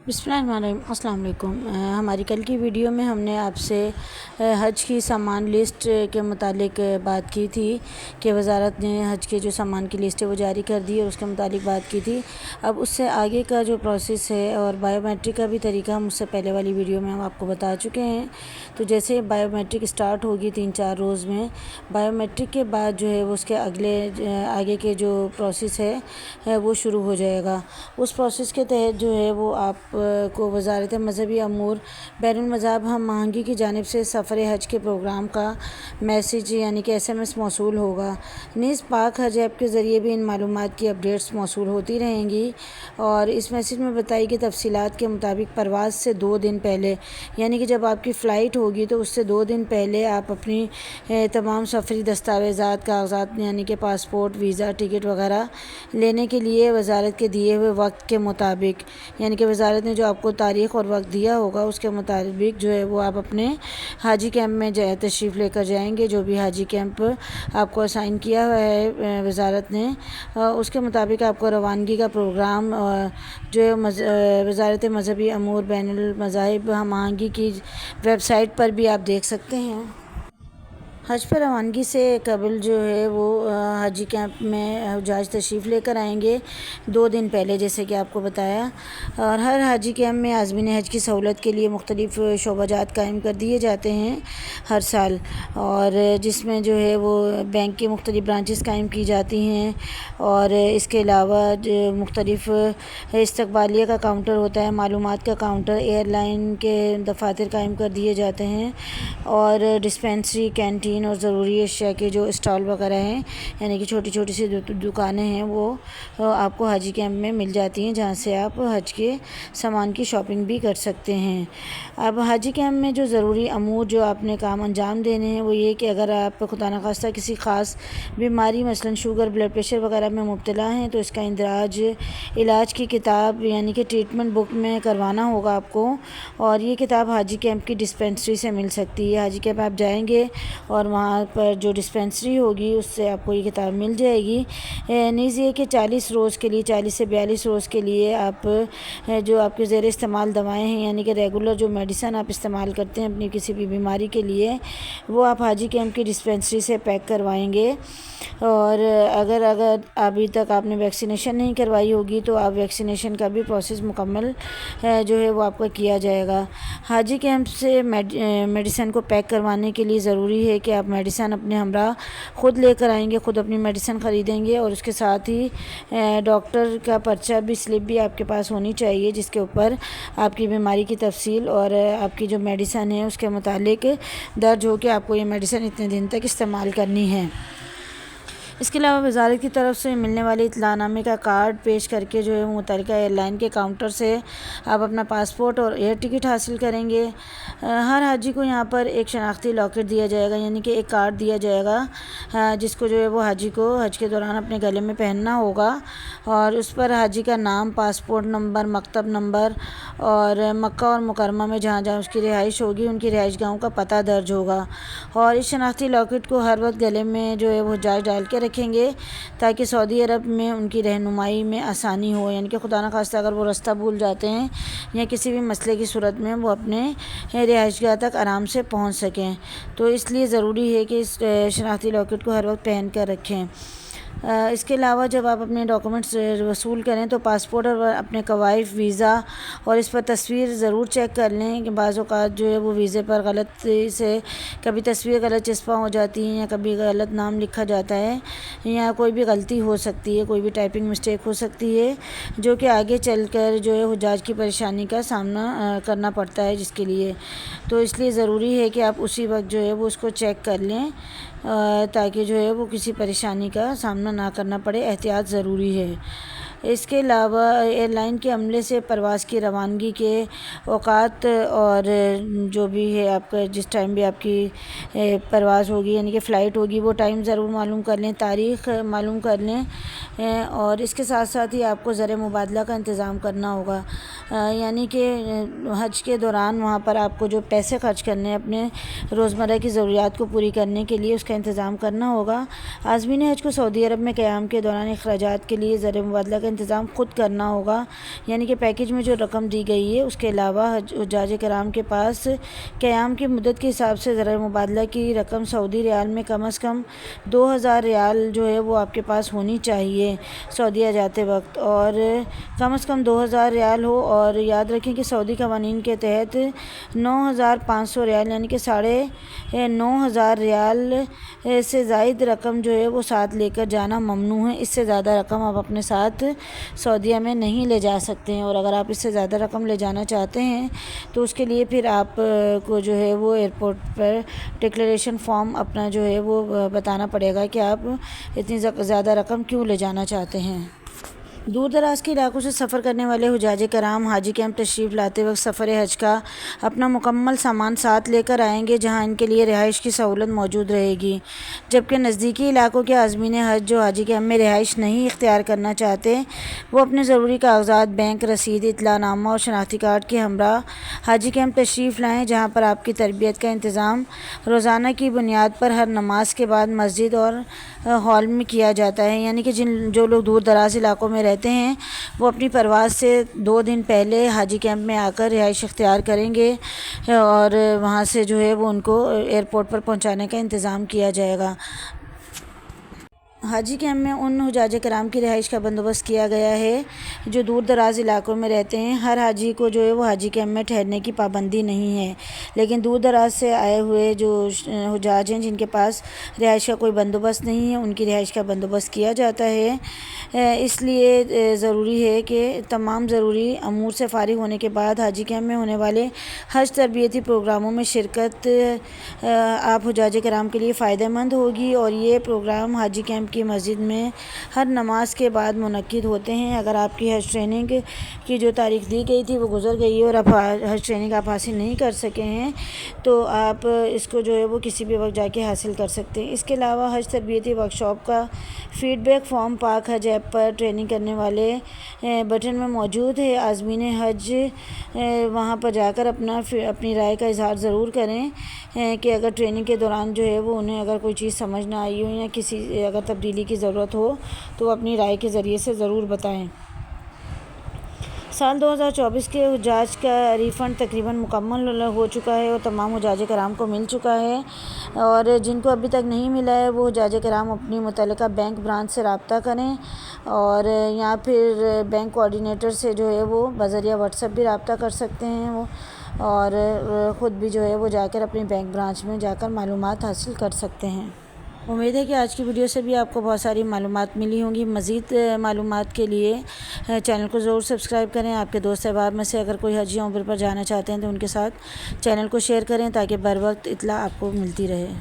बिस्मिल्लाहिर्रहमानिर्रहीम। अस्सलाम वालेकुम। हमारी कल की वीडियो में हमने आपसे हज की सामान लिस्ट के मुतालिक बात की थी कि वज़ारत ने हज के जो सामान की लिस्ट है वो जारी कर दी और उसके मुतालिक बात की थी। अब उससे आगे का जो प्रोसेस है और बायोमेट्रिक का भी तरीका हम उससे पहले वाली वीडियो में हम आपको बता चुके हैं। तो जैसे बायोमेट्रिक स्टार्ट होगी 3-4 रोज़ में, बायोमेट्रिक के बाद जो है वो उसके आगे के जो प्रोसेस है वो शुरू हो जाएगा। उस प्रोसेस के तहत जो है वो आप को वज़ारत मज़हबी अमूर बैनुल मज़ाहब हम आहंगी की जानिब से सफ़र हज के प्रोग्राम का मैसेज यानी कि SMS मौसूल होगा। नीज़ पाक हज ऐप के ज़रिए भी इन मालूमात की अपडेट्स मौसूल होती रहेंगी और इस मैसेज में बताई गई तफसीलात के मुताबिक परवाज़ से 2 दिन पहले यानी कि जब आपकी फ़्लाइट होगी तो उससे 2 दिन पहले आप अपनी तमाम सफ़री दस्तावेज़ात कागज़ात यानी कि पासपोर्ट, वीज़ा, टिकट वगैरह लेने के लिए वज़ारत के दिए हुए वक्त के मुताबिक यानी कि वज़ारत ने जो आपको तारीख़ और वक्त दिया होगा उसके मुताबिक जो है वो आप अपने हाजी कैंप में तशरीफ़ लेकर जाएंगे। जो भी हाजी कैंप आपको असाइन किया हुआ है वज़ारत ने उसके मुताबिक आपको रवानगी का प्रोग्राम जो है वज़ारत मज़हबी अमूर बैनुल मज़ाहिब हम आहंगी की वेबसाइट पर भी आप देख सकते हैं। हज पर रवानगी से कबल जो है वो हाजी कैंप में हुज्जाज तशरीफ़ लेकर आएंगे 2 दिन पहले, जैसे कि आपको बताया। और हर हाजी कैंप में आज़मीन हज की सहूलत के लिए मुख्तलिफ़ शोबाजात कायम कर दिए जाते हैं हर साल, और जिसमें जो है वो बैंक की मुख्तलिफ़ ब्रांचेस कायम की जाती हैं और इसके अलावा मुख्तलिफ़ इस्तकबालिया का काउंटर होता है, मालूमात का काउंटर, एयरलाइन के दफातर कायम कर दिए जाते हैं और डिस्पेंसरी, कैंटीन और ज़रूरी अशिया के जो स्टॉल वगैरह हैं यानी कि छोटी छोटी सी दुकानें हैं वो आपको हाजी कैंप में मिल जाती हैं, जहाँ से आप हज के सामान की शॉपिंग भी कर सकते हैं। अब हाजी कैंप में जो ज़रूरी अमूर जो आपने काम अंजाम देने हैं वो ये कि अगर आप खुदा न खास्ता किसी ख़ास बीमारी मसलन शुगर, ब्लड प्रेशर वगैरह में मुब्तला हैं तो इसका इंदराज इलाज की किताब यानी कि ट्रीटमेंट बुक में करवाना होगा आपको, और ये किताब हाजी कैंप की डिस्पेंसरी से मिल सकती है। हाजी कैंप आप जाएंगे और वहाँ पर जो डिस्पेंसरी होगी उससे आपको ये किताब मिल जाएगी। नीज़ ये कि 40 रोज़ के लिए 40 से 42 रोज़ के लिए आप जो आपके ज़ेर इस्तेमाल दवाएं हैं यानी कि रेगुलर जो मेडिसन आप इस्तेमाल करते हैं अपनी किसी भी बीमारी के लिए वो आप हाजी कैंप की डिस्पेंसरी से पैक करवाएंगे। और अगर अभी तक आपने वैक्सीनेशन नहीं करवाई होगी तो आप वैक्सीनेशन का भी प्रोसेस मुकम्मल जो है वो आपका किया जाएगा। हाजी कैंप से मेडिसन को पैक करवाने के लिए ज़रूरी है कि आप मेडिसन अपने हमरा ख़ुद लेकर आएंगे, ख़ुद अपनी मेडिसन ख़रीदेंगे और उसके साथ ही डॉक्टर का पर्चा भी, स्लिप भी आपके पास होनी चाहिए जिसके ऊपर आपकी बीमारी की तफसील और आपकी जो मेडिसन है उसके मुतालिक दर्ज हो कि आपको ये मेडिसन इतने दिन तक इस्तेमाल करनी है। इसके अलावा वज़ारत की तरफ से मिलने वाले इत्तलानामे का कार्ड पेश करके जो है मुतल्लिका एयरलाइन के काउंटर से आप अपना पासपोर्ट और एयर टिकट हासिल करेंगे। हर हाजी को यहाँ पर एक शनाख्ती लॉकेट दिया जाएगा यानी कि एक कार्ड दिया जाएगा जिसको जो है वो हाजी को हज के दौरान अपने गले में पहनना होगा और उस पर हाजी का नाम, पासपोर्ट नंबर, मकतब नंबर और मक्का और मुकरमा में जहाँ जहाँ उसकी रिहाइश होगी उनकी रिहाइश गाहों का पता दर्ज होगा। और इस शनाख्ती लॉकेट को हर वक्त गले में जो है वो हुज्जाज डाल के रखेंगे ताकि सऊदी अरब में उनकी रहनुमाई में आसानी हो, यानी कि खुदा न खास्ता अगर वो रास्ता भूल जाते हैं या किसी भी मसले की सूरत में वो अपने रिहाइशगाह तक आराम से पहुंच सकें। तो इसलिए ज़रूरी है कि इस शनाख्ती लॉकेट को हर वक्त पहन कर रखें। इसके अलावा जब आप अपने डॉक्यूमेंट्स वसूल करें तो पासपोर्ट और अपने कवाइफ, वीज़ा और इस पर तस्वीर ज़रूर चेक कर लें कि बाज़ औक़ात जो है वो वीज़े पर गलती से कभी तस्वीर गलत चस्पा हो जाती है या कभी गलत नाम लिखा जाता है या कोई भी गलती हो सकती है, कोई भी टाइपिंग मिस्टेक हो सकती है जो कि आगे चलकर जो है हुज्जाज की परेशानी का सामना करना पड़ता है जिसके लिए। तो इसलिए ज़रूरी है कि आप उसी वक्त जो है वो उसको चेक कर लें ताकि जो है वो किसी परेशानी का सामना ना करना पड़े। एहतियात ज़रूरी है। इसके अलावा एयरलाइन के अमले से परवाज़ की रवानगी के औकात और जो भी है आपका जिस टाइम भी आपकी परवाज़ होगी यानी कि फ़्लाइट होगी वो टाइम ज़रूर मालूम कर लें, तारीख़ मालूम कर लें और इसके साथ साथ ही आपको ज़र मुबादला का इंतज़ाम करना होगा। यानी कि हज के दौरान वहाँ पर आपको जो पैसे ख़र्च करने हैं अपने रोज़मर्रा की ज़रूरियात को पूरी करने के लिए उसका इंतज़ाम करना होगा। आज़मीन हज को सऊदी अरब में क़याम के दौरान अखराजात के लिए ज़र मुबादला کا انتظام خود کرنا ہوگا، یعنی کہ پیکیج میں جو رقم دی گئی ہے اس کے علاوہ حجاج کرام کے پاس قیام کی مدت کے حساب سے ذرائع مبادلہ کی رقم سعودی ریال میں کم از کم 2000 ریال جو ہے وہ آپ کے پاس ہونی چاہیے سعودیہ جاتے وقت، اور کم از کم 2000 ریال ہو، اور یاد رکھیں کہ سعودی قوانین کے تحت 9500 ریال یعنی کہ 9500 ریال سے زائد رقم جو ہے وہ ساتھ لے کر جانا ممنوع ہے۔ اس سے زیادہ رقم آپ اپنے ساتھ سعودیہ میں نہیں لے جا سکتے ہیں، اور اگر آپ اس سے زیادہ رقم لے جانا چاہتے ہیں تو اس کے لیے پھر آپ کو جو ہے وہ ایئرپورٹ پر ڈکلیریشن فارم اپنا جو ہے وہ بتانا پڑے گا کہ آپ اتنی زیادہ رقم کیوں لے جانا چاہتے ہیں۔ دور دراز کے علاقوں سے سفر کرنے والے حجاج کرام حاجی کیمپ تشریف لاتے وقت سفر حج کا اپنا مکمل سامان ساتھ لے کر آئیں گے، جہاں ان کے لیے رہائش کی سہولت موجود رہے گی، جبکہ نزدیکی علاقوں کے عازمین حج جو حاجی کیمپ میں رہائش نہیں اختیار کرنا چاہتے وہ اپنے ضروری کاغذات، بینک رسید، اطلاع نامہ اور شناختی کارڈ کے ہمراہ حاجی کیمپ تشریف لائیں، جہاں پر آپ کی تربیت کا انتظام روزانہ کی بنیاد پر ہر نماز کے بعد مسجد اور ہال میں کیا جاتا ہے، یعنی کہ جو لوگ دور دراز علاقوں میں رہتے ہیں وہ اپنی پرواز سے 2 دن پہلے حاجی کیمپ میں آ کر رہائش اختیار کریں گے، اور وہاں سے جو ہے وہ ان کو ایئرپورٹ پر پہنچانے کا انتظام کیا جائے گا۔ حاجی کیمپ میں ان حجاج کرام کی رہائش کا بندوبست کیا گیا ہے جو دور دراز علاقوں میں رہتے ہیں۔ ہر حاجی کو جو ہے وہ حاجی کیمپ میں ٹھہرنے کی پابندی نہیں ہے، لیکن دور دراز سے آئے ہوئے جو حجاج ہیں جن کے پاس رہائش کا کوئی بندوبست نہیں ہے ان کی رہائش کا بندوبست کیا جاتا ہے۔ اس لیے ضروری ہے کہ تمام ضروری امور سے فارغ ہونے کے بعد حاجی کیمپ میں ہونے والے حج تربیتی پروگراموں میں شرکت آپ حجاج کرام کے لیے فائدہ مند ہوگی، اور یہ پروگرام حاجی کیمپ کی مسجد میں ہر نماز کے بعد منعقد ہوتے ہیں۔ اگر آپ کی حج ٹریننگ کی جو تاریخ دی گئی تھی وہ گزر گئی ہے اور اب حج ٹریننگ آپ حاصل نہیں کر سکے ہیں تو آپ اس کو جو ہے وہ کسی بھی وقت جا کے حاصل کر سکتے ہیں۔ اس کے علاوہ حج تربیتی ورکشاپ کا فیڈ بیک فارم پاک حج ایپ پر ٹریننگ کرنے والے بٹن میں موجود ہے۔ عازمین حج وہاں پر جا کر اپنی رائے کا اظہار ضرور کریں کہ اگر ٹریننگ کے دوران جو ہے وہ انہیں اگر کوئی چیز سمجھ نہ آئی ہو یا کسی اگر تبدیلی کی ضرورت ہو تو اپنی رائے کے ذریعے سے ضرور بتائیں۔ سال 2024 کے حجاج کا ریفنڈ تقریباً مکمل ہو چکا ہے اور تمام حجاج کرام کو مل چکا ہے، اور جن کو ابھی تک نہیں ملا ہے وہ حجاج کرام اپنی متعلقہ بینک برانچ سے رابطہ کریں، اور یا پھر بینک کوآرڈینیٹر سے جو ہے وہ بذریعہ واٹس ایپ بھی رابطہ کر سکتے ہیں وہ، اور خود بھی جو ہے وہ جا کر اپنی بینک برانچ میں جا کر معلومات حاصل کر سکتے ہیں۔ امید ہے کہ آج کی ویڈیو سے بھی آپ کو بہت ساری معلومات ملی ہوں گی۔ مزید معلومات کے لیے چینل کو ضرور سبسکرائب کریں۔ آپ کے دوست احباب میں سے اگر کوئی حج یا عمرہ پر جانا چاہتے ہیں تو ان کے ساتھ چینل کو شیئر کریں تاکہ بر وقت اطلاع آپ کو ملتی رہے۔